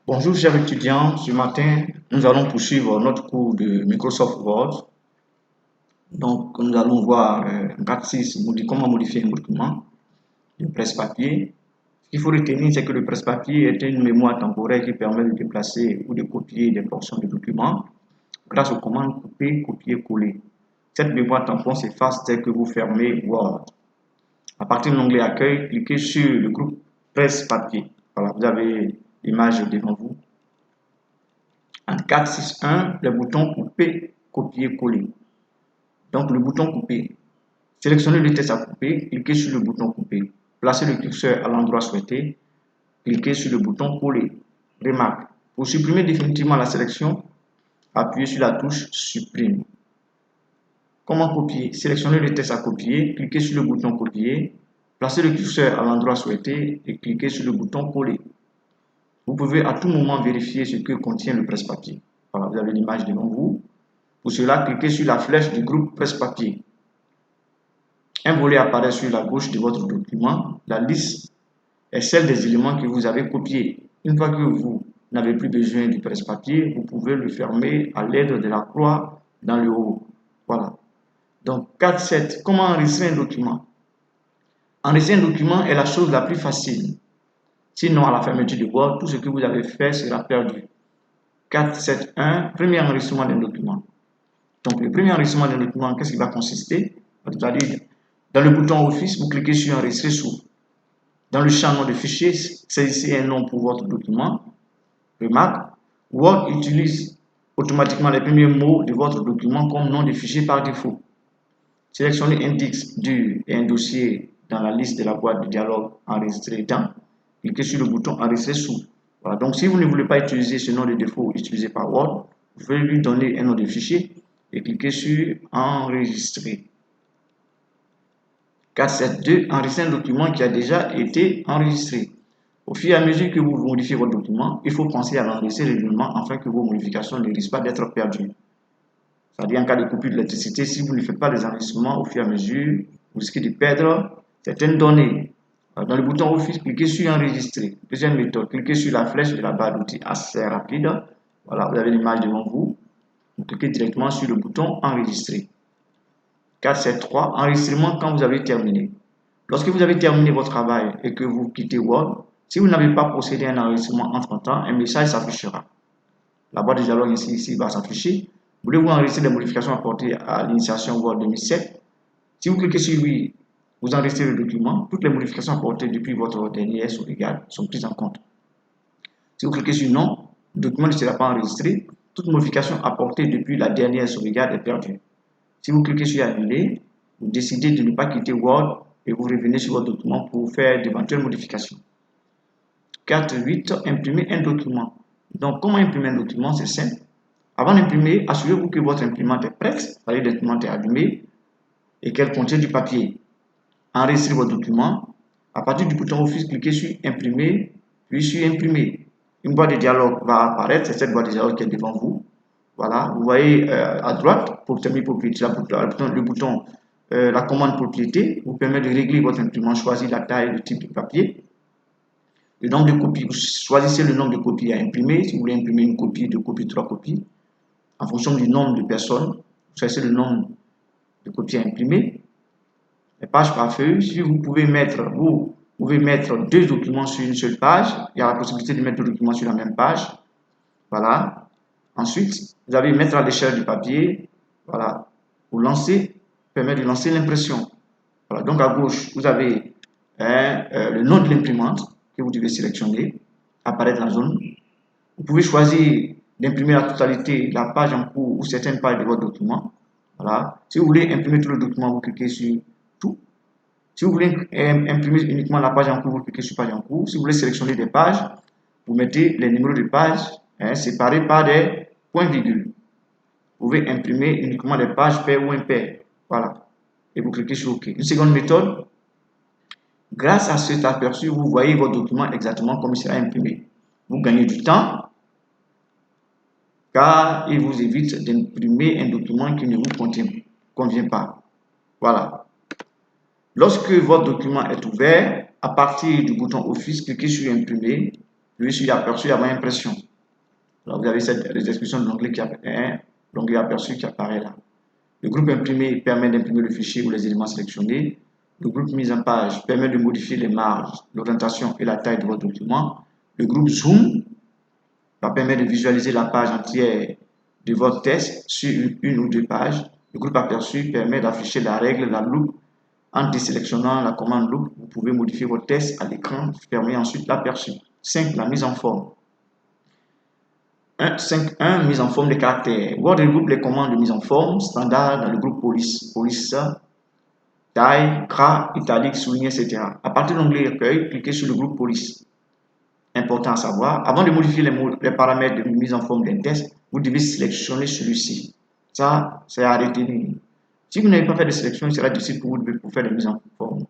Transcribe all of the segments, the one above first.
Bonjour chers étudiants, ce matin nous allons poursuivre notre cours de Microsoft Word. Donc nous allons voir 4.6 comment modifier un document de presse-papier. Ce qu'il faut retenir, c'est que le presse-papier est une mémoire temporaire qui permet de déplacer ou de copier des portions de documents grâce aux commandes couper, copier, coller. Cette mémoire tampon s'efface dès que vous fermez Word. À partir de l'onglet Accueil, cliquez sur le groupe presse-papier. Voilà, vous avez l'image devant vous. En 4.6.1, le bouton couper, copier, coller. Donc le bouton couper. Sélectionnez le texte à couper, cliquez sur le bouton couper. Placez le curseur à l'endroit souhaité, cliquez sur le bouton coller. Remarque, pour supprimer définitivement la sélection, appuyez sur la touche supprime. Comment copier? Sélectionnez le texte à copier, cliquez sur le bouton copier, placez le curseur à l'endroit souhaité et cliquez sur le bouton coller. Vous pouvez à tout moment vérifier ce que contient le presse-papier. Voilà, vous avez l'image devant vous. Pour cela, cliquez sur la flèche du groupe presse-papier. Un volet apparaît sur la gauche de votre document. La liste est celle des éléments que vous avez copiés. Une fois que vous n'avez plus besoin du presse-papier, vous pouvez le fermer à l'aide de la croix dans le haut. Voilà. Donc, 4.7. Comment enregistrer un document? Enregistrer un document est la chose la plus facile. Sinon, à la fermeture de Word, tout ce que vous avez fait sera perdu. 4.7.1. Premier enregistrement d'un document. Donc, le premier enregistrement d'un document, qu'est-ce qui va consister? C'est-à-dire, dans le bouton Office, vous cliquez sur Enregistrer sous. Dans le champ nom de fichier, saisissez un nom pour votre document. Remarque, Word utilise automatiquement les premiers mots de votre document comme nom de fichier par défaut. Sélectionnez un disque dur et un dossier dans la liste de la boîte de dialogue enregistré dans. Cliquez sur le bouton Enregistrer sous. Voilà. Donc, si vous ne voulez pas utiliser ce nom de défaut utilisé par Word, vous pouvez lui donner un nom de fichier et cliquez sur Enregistrer. 4.7.2. Enregistrer un document qui a déjà été enregistré. Au fur et à mesure que vous modifiez votre document, il faut penser à l'enregistrer régulièrement afin que vos modifications ne risquent pas d'être perdues. C'est-à-dire en cas de coupure d'électricité, si vous ne faites pas les enregistrements au fur et à mesure, vous risquez de perdre certaines données. Dans le bouton Office, cliquez sur Enregistrer. Deuxième méthode, cliquez sur la flèche de la barre d'outils assez rapide. Voilà, vous avez l'image devant vous. Vous cliquez directement sur le bouton Enregistrer. 4.7.3. Enregistrement quand vous avez terminé. Lorsque vous avez terminé votre travail et que vous quittez Word, si vous n'avez pas procédé à un enregistrement entre-temps, un message s'affichera. La boîte de dialogue ici va s'afficher. Voulez-vous enregistrer les modifications apportées à l'initiation Word 2007? Si vous cliquez sur oui, vous enregistrez le document. Toutes les modifications apportées depuis votre dernière sauvegarde sont prises en compte. Si vous cliquez sur non, le document ne sera pas enregistré. Toute modification apportée depuis la dernière sauvegarde est perdue. Si vous cliquez sur annuler, vous décidez de ne pas quitter Word et vous revenez sur votre document pour faire d'éventuelles modifications. 4.8. Imprimer un document. Donc, comment imprimer un document? C'est simple. Avant d'imprimer, assurez-vous que votre imprimante est prête, c'est-à-dire l'imprimante est allumée et qu'elle contient du papier. Enregistrez votre document. À partir du bouton Office, cliquez sur Imprimer, puis sur Imprimer. Une boîte de dialogue va apparaître, c'est cette boîte de dialogue qui est devant vous. Voilà, vous voyez à droite, pour terminer propriété, le bouton, la commande propriété vous permet de régler votre imprimante, choisir la taille, le type de papier. Le nombre de copies, vous choisissez le nombre de copies à imprimer. Si vous voulez imprimer une copie, deux copies, trois copies, en fonction du nombre de personnes, vous choisissez le nombre de copies à imprimer. Les pages par feuille, si vous pouvez mettre deux documents sur une seule page, il y a la possibilité de mettre deux documents sur la même page. Voilà. Ensuite, vous allez mettre à l'échelle du papier. Voilà. Vous lancez, permet de lancer l'impression. Voilà. Donc à gauche, vous avez le nom de l'imprimante que vous devez sélectionner, apparaître dans la zone. Vous pouvez choisir d'imprimer la totalité de la page en cours ou certaines pages de votre document. Voilà. Si vous voulez imprimer tout le document, vous cliquez sur tout. Si vous voulez imprimer uniquement la page en cours, vous cliquez sur page en cours. Si vous voulez sélectionner des pages, vous mettez les numéros de pages séparés par des points-virgules. Vous pouvez imprimer uniquement des pages paires ou impaires. Voilà. Et vous cliquez sur OK. Une seconde méthode. Grâce à cet aperçu, vous voyez votre document exactement comme il sera imprimé. Vous gagnez du temps car il vous évite d'imprimer un document qui ne vous convient pas. Voilà. Lorsque votre document est ouvert, à partir du bouton Office, cliquez sur Imprimer. Puis sur aperçu avant impression. Alors vous avez cette description de l'onglet qui apparaît, l'onglet aperçu qui apparaît là. Le groupe imprimé permet d'imprimer le fichier ou les éléments sélectionnés. Le groupe mise en page permet de modifier les marges, l'orientation et la taille de votre document. Le groupe zoom va permettre de visualiser la page entière de votre test sur une ou deux pages. Le groupe aperçu permet d'afficher la règle, la loupe. En désélectionnant la commande loupe, vous pouvez modifier votre test à l'écran, fermer ensuite l'aperçu. 5. La mise en forme. 5.1. Mise en forme des caractères. Word regroupe les commandes de mise en forme standard dans le groupe police. Police, taille, gras, italique, souligné, etc. À partir de l'onglet recueil, cliquez sur le groupe police. Important à savoir, avant de modifier les paramètres de mise en forme d'un test, vous devez sélectionner celui-ci. Ça, c'est à retenir. Si vous n'avez pas fait de sélection, il sera difficile pour vous de faire des mises en forme.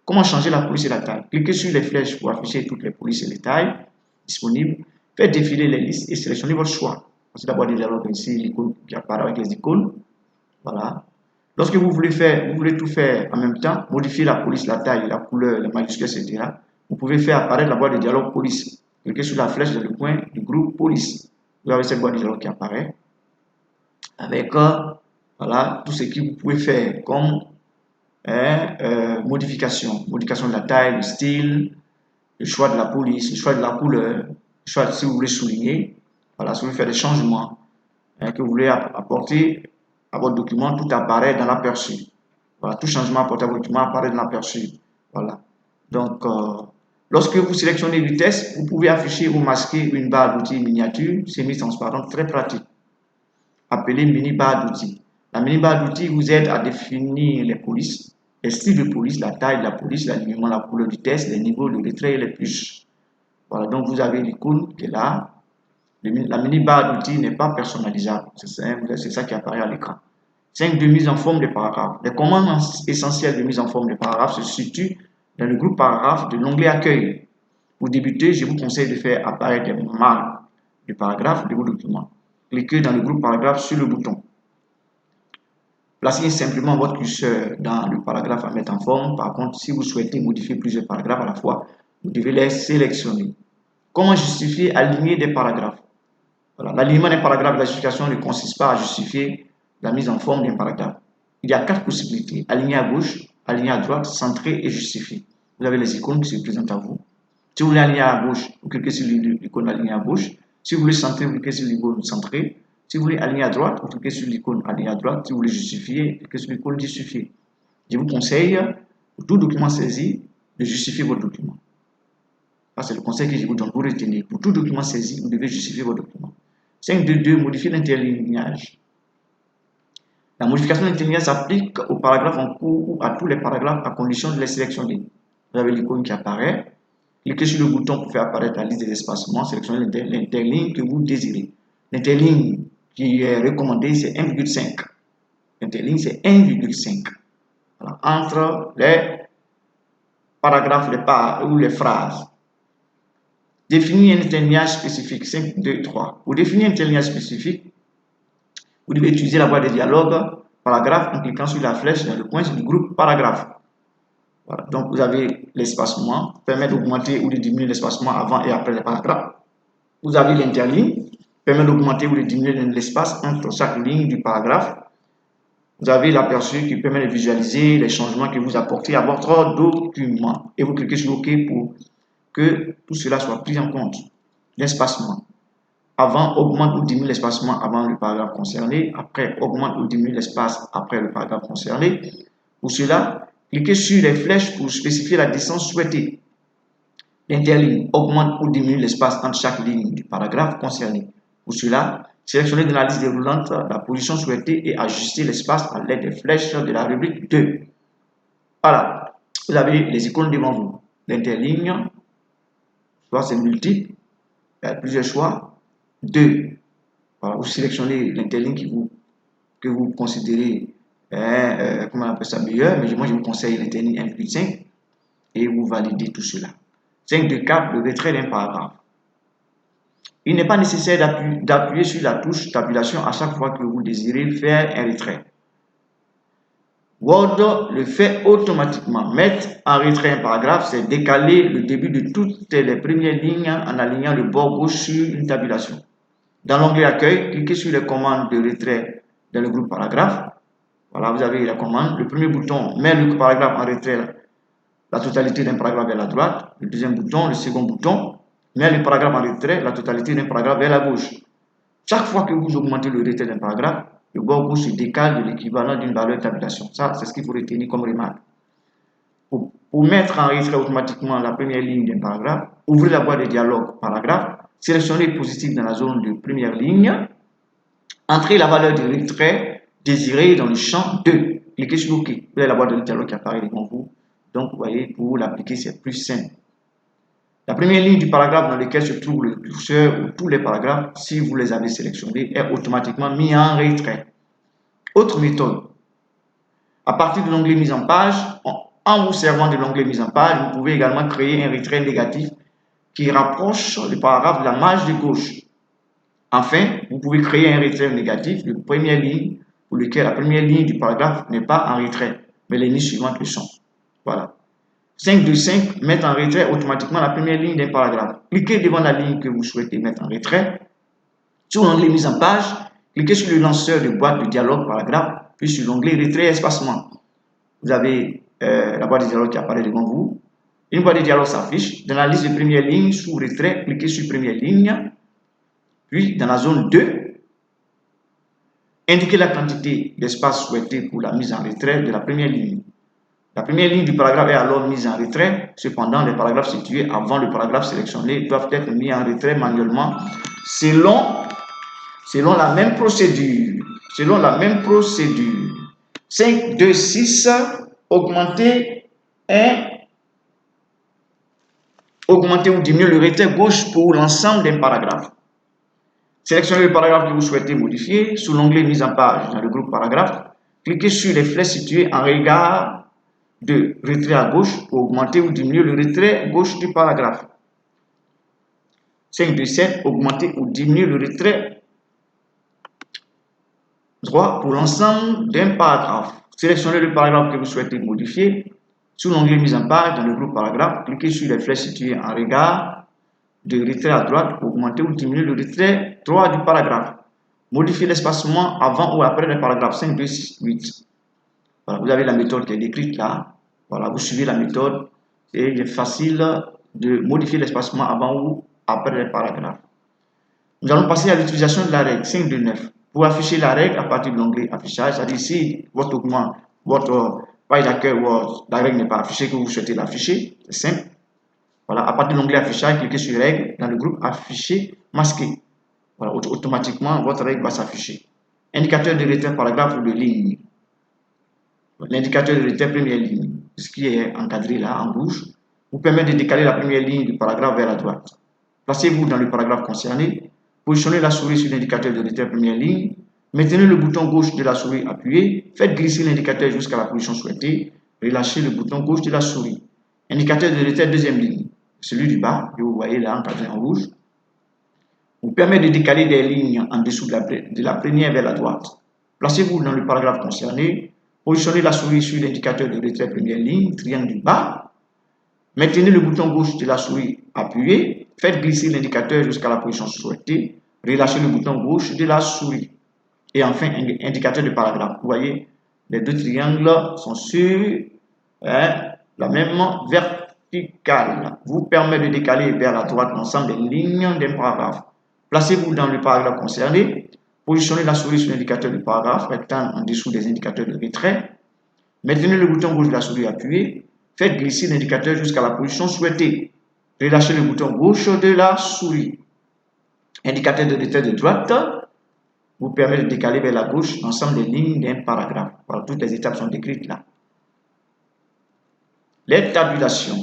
Comment changer la police et la taille? Cliquez sur les flèches pour afficher toutes les polices et les tailles disponibles. Faites défiler les listes et sélectionnez votre choix. C'est d'abord des dialogues ici, l'icône qui apparaît avec les icônes. Voilà. Lorsque vous voulez tout faire en même temps, modifier la police, la taille, la couleur, les majuscules, etc. Vous pouvez faire apparaître la boîte de dialogue police. Cliquez sur la flèche dans le coin du groupe police. Vous avez cette boîte de dialogue qui apparaît avec voilà, tout ce que vous pouvez faire comme modification de la taille, le style, le choix de la police, le choix de la couleur, le choix si vous voulez souligner, voilà, si vous voulez faire des changements que vous voulez apporter à votre document, tout apparaît dans l'aperçu. Voilà, tout changement apporté à votre document apparaît dans l'aperçu. Voilà. Donc, lorsque vous sélectionnez le test, vous pouvez afficher ou masquer une barre d'outils miniature, semi-transparente, très pratique, appelée mini barre d'outils. La mini barre d'outils vous aide à définir les polices, les styles de police, la taille de la police, l'alignement, la couleur du test, les niveaux de retrait et les puces. Voilà, donc vous avez l'icône qui est là. La mini barre d'outils n'est pas personnalisable. C'est ça qui apparaît à l'écran. 5 de mise en forme des paragraphes. Les commandes essentielles de mise en forme des paragraphes se situent dans le groupe paragraphe de l'onglet accueil. Pour débuter, je vous conseille de faire apparaître des marques de paragraphes de vos documents. Cliquez dans le groupe paragraphe sur le bouton. Placez simplement votre curseur dans le paragraphe à mettre en forme. Par contre, si vous souhaitez modifier plusieurs paragraphes à la fois, vous devez les sélectionner. Comment justifier aligner des paragraphes? Voilà. L'alignement d'un paragraphe, la justification ne consiste pas à justifier la mise en forme d'un paragraphe. Il y a 4 possibilités. Aligner à gauche, aligner à droite, centrer et justifier. Vous avez les icônes qui se présentent à vous. Si vous voulez aligner à gauche, vous cliquez sur l'icône aligner à gauche. Si vous voulez centrer, vous cliquez sur l'icône centrer. Si vous voulez aligner à droite, vous cliquez sur l'icône aligner à droite. Si vous voulez justifier, cliquez sur l'icône justifier. Je vous conseille, pour tout document saisi, de justifier votre document. C'est le conseil que je vous donne pour retenir. Pour tout document saisi, vous devez justifier votre document. 5.2.2, modifier l'interlignage. La modification de l'interlignage s'applique aux paragraphes en cours ou à tous les paragraphes à condition de les sélectionner. Vous avez l'icône qui apparaît. Cliquez sur le bouton pour faire apparaître la liste des espacements. Sélectionnez l'interligne que vous désirez. L'interligne qui est recommandée, c'est 1,5. L'interligne, c'est 1,5. Voilà. Entre les paragraphes ou les phrases. Définir un interlignage spécifique. 5.2.3. Pour définir un interlignage spécifique, vous devez utiliser la boîte de dialogue paragraphe en cliquant sur la flèche dans le coin du groupe paragraphe. Voilà. Donc, vous avez l'espacement, permet d'augmenter ou de diminuer l'espacement avant et après les paragraphes. Vous avez l'interligne, permet d'augmenter ou de diminuer l'espace entre chaque ligne du paragraphe. Vous avez l'aperçu qui permet de visualiser les changements que vous apportez à votre document. Et vous cliquez sur OK pour que tout cela soit pris en compte. L'espacement. Avant, augmente ou diminue l'espacement avant le paragraphe concerné. Après, augmente ou diminue l'espace après le paragraphe concerné. Pour cela, cliquez sur les flèches pour spécifier la distance souhaitée. L'interligne augmente ou diminue l'espace entre chaque ligne du paragraphe concerné. Pour cela, sélectionnez dans la liste déroulante la position souhaitée et ajustez l'espace à l'aide des flèches de la rubrique 2. Voilà, vous avez les icônes devant vous. L'interligne, soit c'est multiple, il y a plusieurs choix. 2. Voilà, vous sélectionnez l'interligne que vous considérez comment on appelle ça meilleur, mais moi je vous conseille l'interligne 1,5 et vous validez tout cela. 5.2.4, le retrait d'un paragraphe. Il n'est pas nécessaire d'appuyer sur la touche tabulation à chaque fois que vous désirez faire un retrait. Word le fait automatiquement. Mettre en retrait un paragraphe, c'est décaler le début de toutes les premières lignes en alignant le bord gauche sur une tabulation. Dans l'onglet Accueil, cliquez sur les commandes de retrait dans le groupe Paragraphe. Voilà, vous avez la commande. Le premier bouton met le paragraphe en retrait, la totalité d'un paragraphe vers la droite. Le deuxième bouton, le second bouton, met le paragraphe en retrait, la totalité d'un paragraphe vers la gauche. Chaque fois que vous augmentez le retrait d'un paragraphe, le bord gauche se décale de l'équivalent d'une valeur de tabulation. Ça, c'est ce qu'il faut retenir comme remarque. Pour mettre en retrait automatiquement la première ligne d'un paragraphe, ouvrez la boîte de dialogue paragraphe, sélectionnez positif dans la zone de première ligne, entrez la valeur de retrait désirée dans le champ 2. Cliquez sur OK. Vous avez la boîte de dialogue qui apparaît devant vous. Donc, vous voyez, pour l'appliquer, c'est plus simple. La première ligne du paragraphe dans lequel se trouve le curseur ou tous les paragraphes, si vous les avez sélectionnés, est automatiquement mis en retrait. Autre méthode. À partir de l'onglet mise en page, en vous servant de l'onglet mise en page, vous pouvez également créer un retrait négatif qui rapproche le paragraphe de la marge de gauche. Enfin, vous pouvez créer un retrait négatif de première ligne pour lequel la première ligne du paragraphe n'est pas en retrait, mais les lignes suivantes le sont. Voilà. 525 mettre en retrait automatiquement la première ligne d'un paragraphe. Cliquez devant la ligne que vous souhaitez mettre en retrait. Sur l'onglet mise en page, cliquez sur le lanceur de boîte de dialogue paragraphe, puis sur l'onglet retrait espacement. Vous avez la boîte de dialogue qui apparaît devant vous. Une boîte de dialogue s'affiche. Dans la liste de première ligne, sous retrait, cliquez sur première ligne. Puis, dans la zone 2, indiquez la quantité d'espace souhaité pour la mise en retrait de la première ligne. La première ligne du paragraphe est alors mise en retrait. Cependant, les paragraphes situés avant le paragraphe sélectionné doivent être mis en retrait manuellement selon la même procédure. 5, 2, 6, augmenter ou diminuer le retrait gauche pour l'ensemble d'un paragraphe. Sélectionnez le paragraphe que vous souhaitez modifier. Sous l'onglet mise en page dans le groupe paragraphe, cliquez sur les flèches situées en regard de retrait à gauche pour augmenter ou diminuer le retrait gauche du paragraphe. 5, 2, 7, augmenter ou diminuer le retrait droit pour l'ensemble d'un paragraphe. Sélectionnez le paragraphe que vous souhaitez modifier. Sous l'onglet mise en page dans le groupe paragraphe, cliquez sur les flèches situées en regard de retrait à droite pour augmenter ou diminuer le retrait droit du paragraphe. Modifiez l'espacement avant ou après le paragraphe 5, 2, 6, 8. Voilà, vous avez la méthode qui est décrite là. Voilà, vous suivez la méthode et il est facile de modifier l'espacement avant ou après le paragraphe. Nous allons passer à l'utilisation de la règle 5, 2, 9. Pour afficher la règle à partir de l'onglet affichage, c'est-à-dire si votre page d'accueil Word, la règle n'est pas affichée, que vous souhaitez l'afficher, c'est simple. Voilà, à partir de l'onglet affichage, cliquez sur règle dans le groupe affiché masqué. Voilà, automatiquement, votre règle va s'afficher. Indicateur de retrait paragraphe ou de ligne. L'indicateur de retrait première ligne, ce qui est encadré là en rouge, vous permet de décaler la première ligne du paragraphe vers la droite. Placez-vous dans le paragraphe concerné, positionnez la souris sur l'indicateur de retrait première ligne, maintenez le bouton gauche de la souris appuyé, faites glisser l'indicateur jusqu'à la position souhaitée, relâchez le bouton gauche de la souris. Indicateur de retrait deuxième ligne, celui du bas, que vous voyez là encadré en rouge, vous permet de décaler des lignes en dessous de la première vers la droite. Placez-vous dans le paragraphe concerné, positionnez la souris sur l'indicateur de retrait première ligne, triangle du bas, maintenez le bouton gauche de la souris appuyé, faites glisser l'indicateur jusqu'à la position souhaitée, relâchez le bouton gauche de la souris. Et enfin, indicateur de paragraphe. Vous voyez, les deux triangles sont sur la même verticale. Vous permet de décaler vers la droite l'ensemble des lignes d'un paragraphe. Placez-vous dans le paragraphe concerné, positionnez la souris sur l'indicateur du paragraphe, rectangle en dessous des indicateurs de retrait, maintenez le bouton gauche de la souris appuyé, faites glisser l'indicateur jusqu'à la position souhaitée, relâchez le bouton gauche de la souris. Indicateur de retrait de droite vous permet de décaler vers la gauche l'ensemble des lignes d'un paragraphe. Voilà, toutes les étapes sont décrites là. Les tabulations.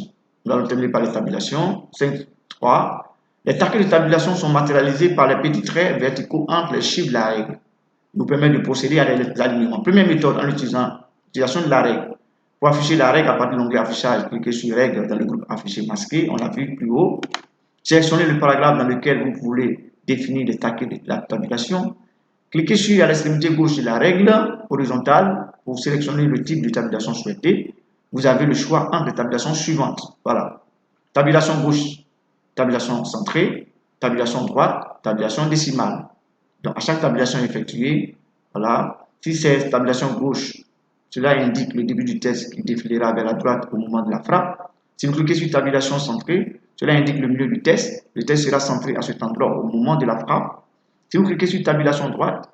Nous allons terminer par les tabulations. 5, 3. Les calculs de tabulation sont matérialisés par les petits traits verticaux entre les chiffres de la règle. Ils nous permettent de procéder à des alignements. Première méthode en l'utilisation de la règle. Pour afficher la règle à partir de l'onglet affichage, cliquez sur règle dans le groupe affiché masqué. On l'a vu plus haut. Sélectionnez le paragraphe dans lequel vous voulez définir les calculs de la tabulation. Cliquez sur à l'extrémité gauche de la règle horizontale pour sélectionner le type de tabulation souhaité. Vous avez le choix entre les tabulations suivantes. Voilà. Tabulation gauche, tabulation centrée, tabulation droite, tabulation décimale. Donc, à chaque tabulation effectuée, voilà, si c'est tabulation gauche, cela indique le début du test qui défilera vers la droite au moment de la frappe. Si vous cliquez sur tabulation centrée, cela indique le milieu du test. Le test sera centré à cet endroit au moment de la frappe. Si vous cliquez sur tabulation droite,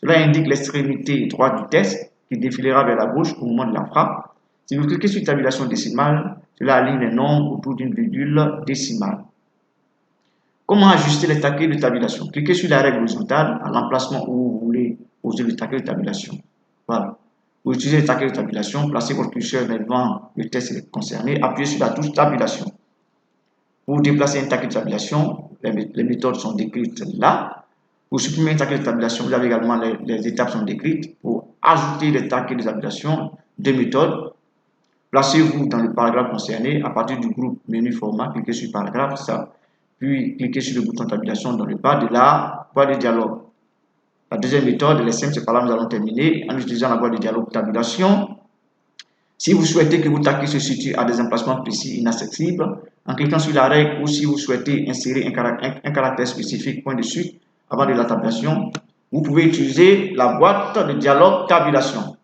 cela indique l'extrémité droite du test qui défilera vers la gauche au moment de la frappe. Si vous cliquez sur tabulation décimale, cela aligne les nombres autour d'une virgule décimale. Comment ajuster les taquets de tabulation? Cliquez sur la règle horizontale à l'emplacement où vous voulez poser le taquet de tabulation. Voilà. Pour utiliser le taquet de tabulation, placez votre curseur devant le test concerné, appuyez sur la touche tabulation. Pour déplacer un taquet de tabulation, les méthodes sont décrites là. Pour supprimer un taquet de tabulation, vous avez également les étapes sont décrites. Pour ajouter les taquets de tabulation, deux méthodes. Placez-vous dans le paragraphe concerné à partir du groupe menu format, cliquez sur paragraphe, ça. Puis cliquez sur le bouton tabulation dans le bas de la boîte de dialogue. La deuxième méthode, elle est simple, c'est par là que nous allons terminer en utilisant la boîte de dialogue tabulation. Si vous souhaitez que vos taquets se situent à des emplacements précis inaccessibles, en cliquant sur la règle ou si vous souhaitez insérer un caractère spécifique point de suite avant de la tabulation, vous pouvez utiliser la boîte de dialogue tabulation.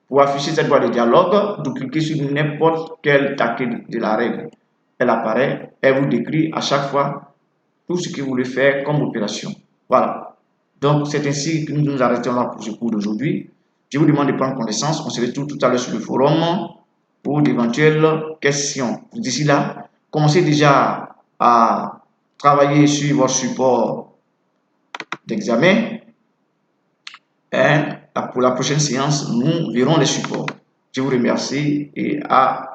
Pour afficher cette boîte de dialogue, vous cliquez sur n'importe quel taquet de la règle. Elle apparaît, elle vous décrit à chaque fois tout ce que vous voulez faire comme opération. Voilà. Donc, c'est ainsi que nous nous arrêtons là pour ce cours d'aujourd'hui. Je vous demande de prendre connaissance. On se retrouve tout à l'heure sur le forum pour d'éventuelles questions. D'ici là, commencez déjà à travailler sur votre support d'examen. Et pour la prochaine séance, nous verrons les supports. Je vous remercie et à